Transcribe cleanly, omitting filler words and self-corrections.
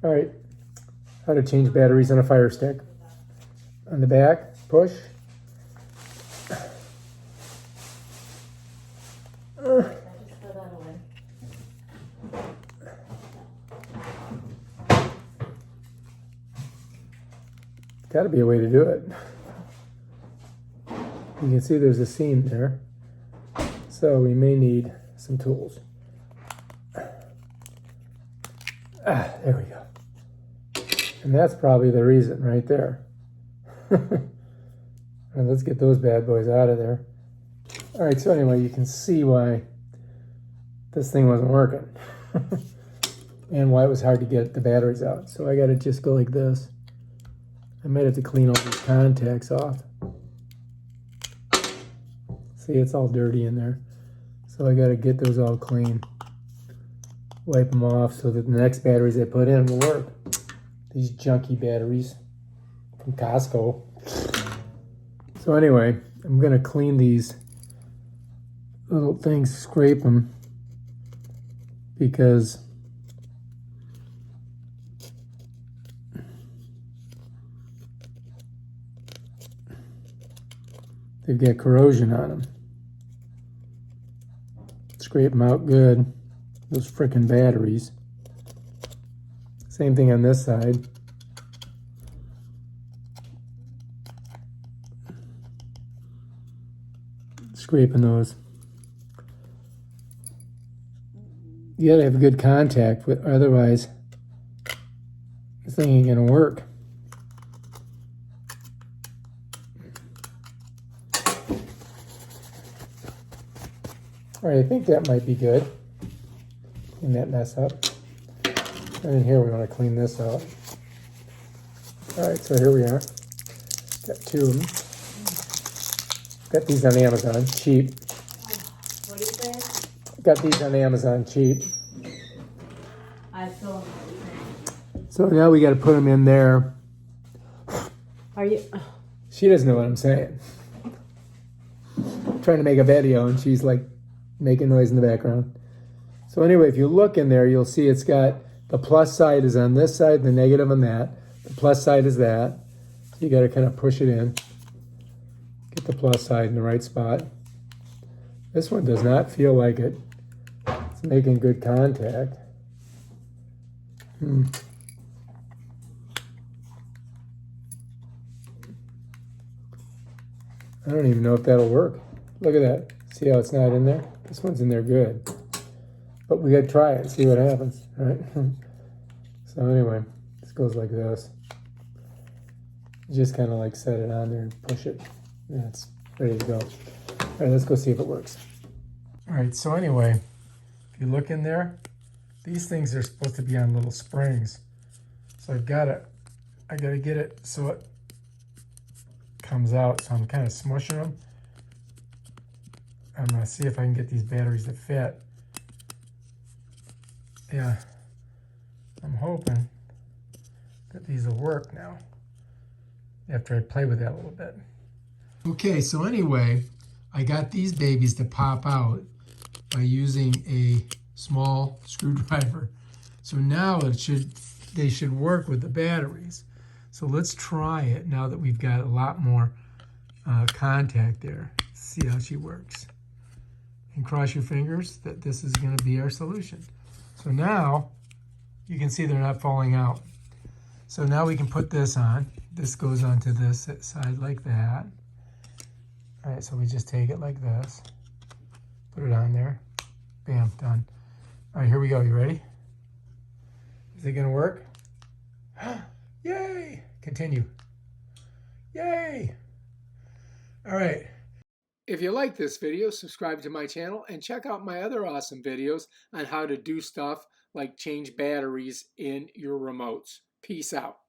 All right, how to change batteries on a Firestick. On the back, push. Got to be a way to do it. You can see there's a seam there, so we may need some tools. There we go. And that's probably the reason right there. And let's get those bad boys out of there. All right, so anyway, you can see why this thing wasn't working and why it was hard to get the batteries out. So I got to just go like this. I might have to clean all these contacts off. See, it's all dirty in there. So I got to get those all clean. Wipe them off so that the next batteries I put in will work. These junky batteries from Costco. So anyway, I'm going to clean these little things, scrape them, because they've got corrosion on them. Scrape them out good. Those frickin' batteries. Same thing on this side. Scraping those. You gotta have good contact with, otherwise this thing ain't gonna work. All right, I think that might be good. Clean that mess up. And in here we want to clean this out. All right, so here we are. Got two of them. Got these on Amazon, cheap. What do you say? Got these on Amazon, cheap. I still don't know what you're saying. So now we got to put them in there. Are you? She doesn't know what I'm saying. I'm trying to make a video and she's like making noise in the background. So anyway, if you look in there, you'll see it's got the plus side is on this side, the negative on that. The plus side is that. So you got to kind of push it in. Get the plus side in the right spot. This one does not feel like it's making good contact. I don't even know if that'll work. Look at that. See how it's not in there? This one's in there good. But we gotta try it and see what happens, right? So anyway, this goes like this. You just kind of like set it on there and push it. And it's ready to go. All right, let's go see if it works. All right, so anyway, if you look in there, these things are supposed to be on little springs. So I gotta get it so it comes out. So I'm kind of smushing them. I'm gonna see if I can get these batteries to fit. Yeah, I'm hoping that these will work now after I play with that a little bit. Okay, so anyway, I got these babies to pop out by using a small screwdriver. So now they should work with the batteries. So let's try it now that we've got a lot more contact there. See how she works. And cross your fingers that this is going to be our solution. So now you can see they're not falling out. So now we can put this on. This goes onto this side like that. All right, so we just take it like this, put it on there, bam, done. All right, here we go. You ready? Is it gonna work? Yay! Continue. Yay! All right. If you like this video, subscribe to my channel and check out my other awesome videos on how to do stuff like change batteries in your remotes. Peace out.